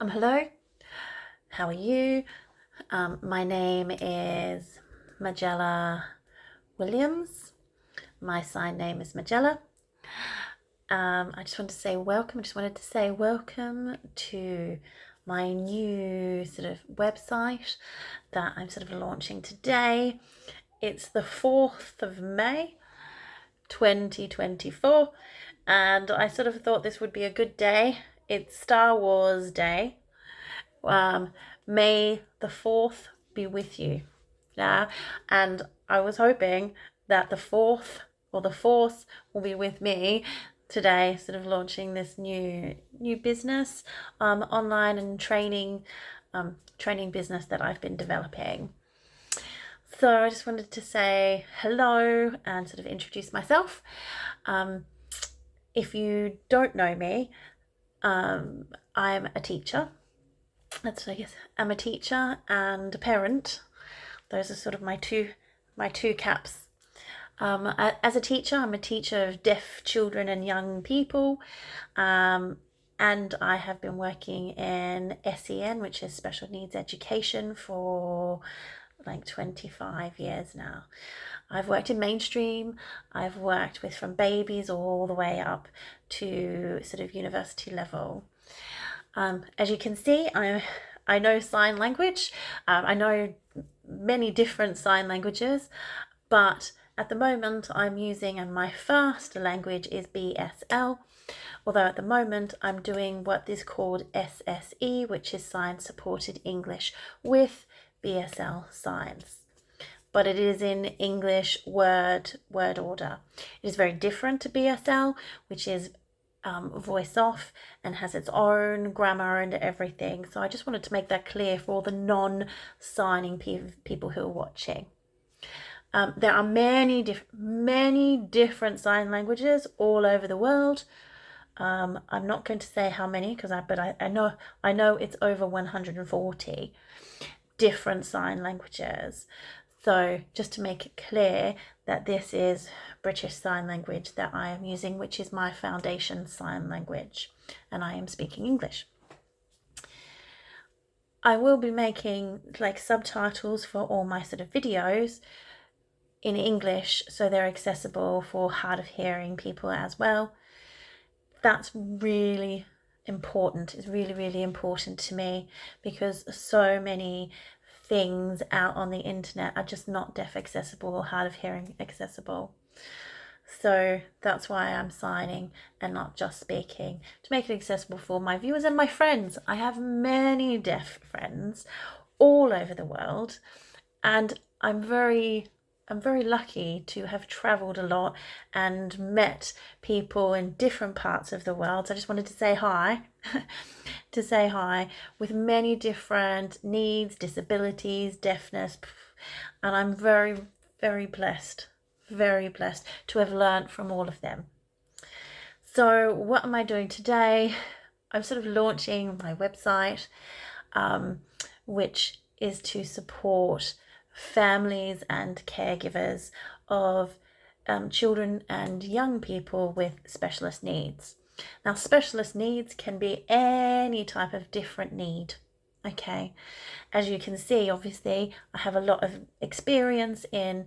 Hello, how are you? My name is Magella Williams. My sign name is Magella. I just wanted to say welcome. I just wanted to say welcome to my new sort of website that I'm sort of launching today. It's the 4th of May 2024, and I sort of thought this would be a good day. It's Star Wars Day. May the 4th be with you. Yeah, and I was hoping that the 4th or the Force will be with me today, sort of launching this new business, online and training business that I've been developing. So I just wanted to say hello and sort of introduce myself. If you don't know me, I'm a teacher. I guess I'm a teacher and a parent. Those are sort of my two caps. As a teacher, I'm a teacher of deaf children and young people, and I have been working in SEN, which is special needs education, for like 25 years now. I've worked in mainstream. I've worked with from babies all the way up to sort of university level. As you can see, I know sign language. I know many different sign languages, but at the moment I'm using, and my first language is BSL, although at the moment I'm doing what is called SSE, which is Sign Supported English with BSL signs. But it is in English word order. It is very different to BSL, which is voice off and has its own grammar and everything. So I just wanted to make that clear for all the non-signing people who are watching. There are many different sign languages all over the world. I'm not going to say how many but I know it's over 140 different sign languages. So just to make it clear that this is British Sign Language that I am using, which is my foundation sign language, and I am speaking English. I will be making like subtitles for all my sort of videos in English, so they're accessible for hard of hearing people as well. That's really important. It's really important to me, because so many things out on the internet are just not deaf accessible or hard of hearing accessible. So that's why I'm signing and not just speaking, to make it accessible for my viewers and my friends. I have many deaf friends all over the world, and I'm very lucky to have traveled a lot and met people in different parts of the world. So I just wanted to say hi, with many different needs, disabilities, deafness, and I'm very blessed to have learnt from all of them. So what am I doing today? I'm sort of launching my website, which is to support families and caregivers of children and young people with specialist needs. Now, specialist needs can be any type of different need. Okay, as you can see, obviously, I have a lot of experience in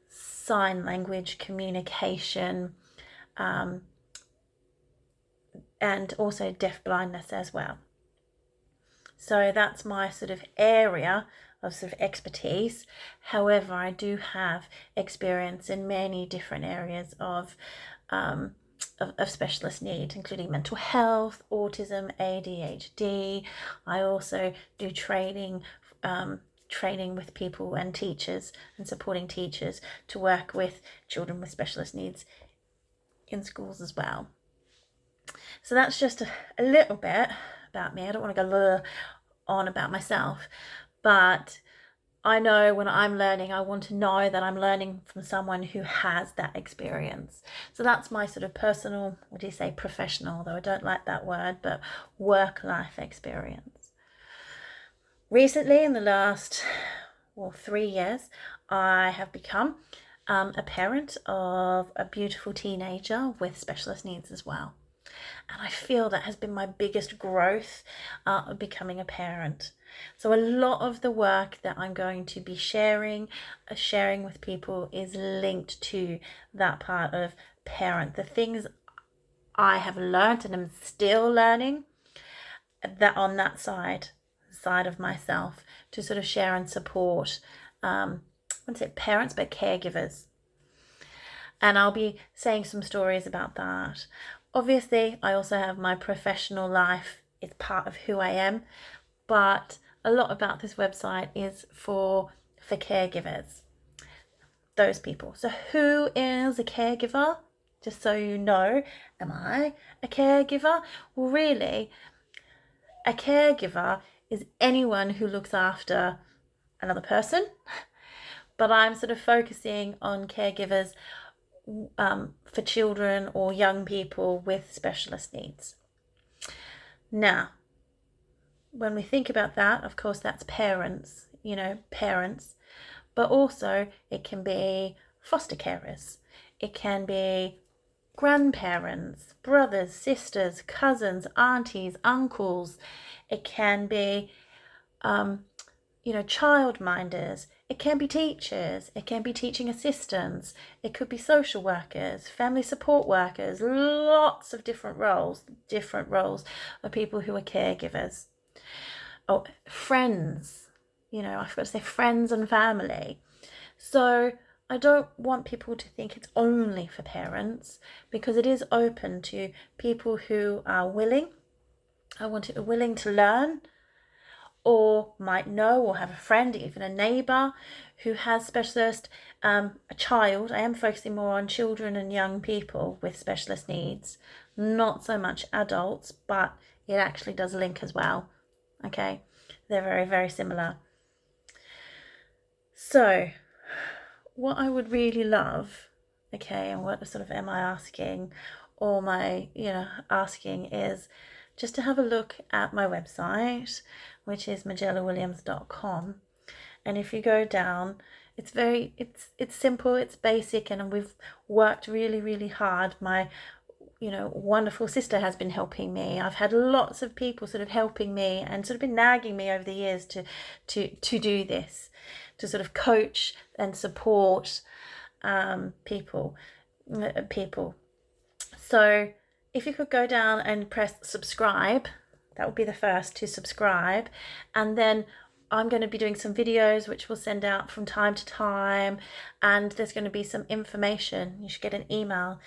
sign language communication, and also deaf blindness as well. So that's my sort of area of sort of expertise. However, I do have experience in many different areas of specialist need, including mental health, autism, ADHD. I also do training with people and teachers, and supporting teachers to work with children with specialist needs in schools as well. So that's just a little bit about me. I don't want to go on about myself, but I know when I'm learning, I want to know that I'm learning from someone who has that experience. So that's my sort of personal, professional, though I don't like that word, but work-life experience. Recently, in the last 3 years, I have become a parent of a beautiful teenager with specialist needs as well. And I feel that has been my biggest growth of becoming a parent. So a lot of the work that I'm going to be sharing with people is linked to that part of parent. The things I have learned and am still learning that on that side of myself to sort of share and support, I wouldn't say parents, but caregivers. And I'll be saying some stories about that. Obviously, I also have my professional life. It's part of who I am, but a lot about this website is for caregivers, those people. So who is a caregiver? Just so you know, am I a caregiver? Well, really, a caregiver is anyone who looks after another person, but I'm sort of focusing on caregivers for children or young people with specialist needs. Now, when we think about that, of course, that's parents, parents, but also it can be foster carers. It can be grandparents, brothers, sisters, cousins, aunties, uncles. It can be, childminders. It can be teachers. It can be teaching assistants. It could be social workers, family support workers, lots of different roles of people who are caregivers. Oh, friends. I forgot to say friends and family. So I don't want people to think it's only for parents, because it is open to people who are willing to learn, or might know or have a friend, even a neighbour who has specialist, a child. I am focusing more on children and young people with specialist needs, not so much adults, but it actually does link as well. Okay, they're very, very similar. So what I would really love, and what sort of am I asking, or my, asking is just to have a look at my website, which is magellawilliams.com. And if you go down, it's simple, it's basic, and we've worked really, really hard. My wonderful sister has been helping me. I've had lots of people sort of helping me and sort of been nagging me over the years to do this, to sort of coach and support people. So if you could go down and press subscribe, that would be the first to subscribe. And then I'm going to be doing some videos which we'll send out from time to time, and there's going to be some information. You should get an email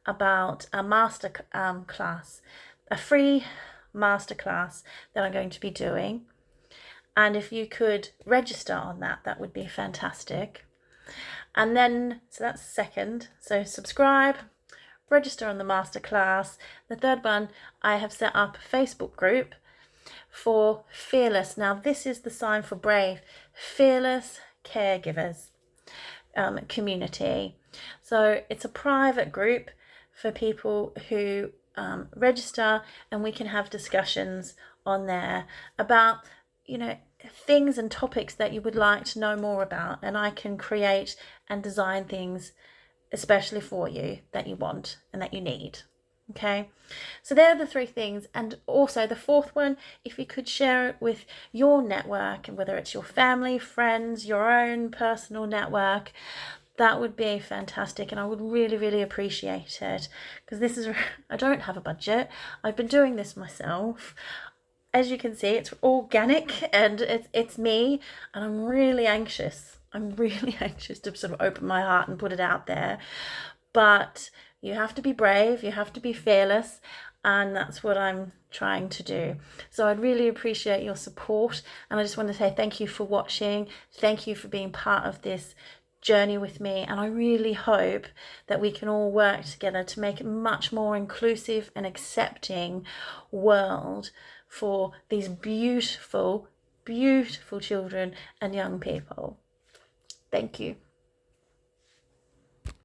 about a master class, a free master class that I'm going to be doing. And if you could register on that, that would be fantastic. And then, so that's the second. So subscribe, register on the masterclass. The third one, I have set up a Facebook group for Fearless. Now, this is the sign for brave. Fearless Caregivers community. So it's a private group for people who register, and we can have discussions on there about, things and topics that you would like to know more about, and I can create and design things especially for you that you want and that you need. Okay, so there are the three things. And also the fourth one, if you could share it with your network, and whether it's your family, friends, your own personal network, that would be fantastic, and I would really, really appreciate it, because I don't have a budget. I've been doing this myself. As you can see, it's organic, and it's me, and I'm really anxious. To sort of open my heart and put it out there. But you have to be brave, you have to be fearless, and that's what I'm trying to do. So I'd really appreciate your support, and I just want to say thank you for watching. Thank you for being part of this journey with me, and I really hope that we can all work together to make a much more inclusive and accepting world for these beautiful, beautiful children and young people. Thank you.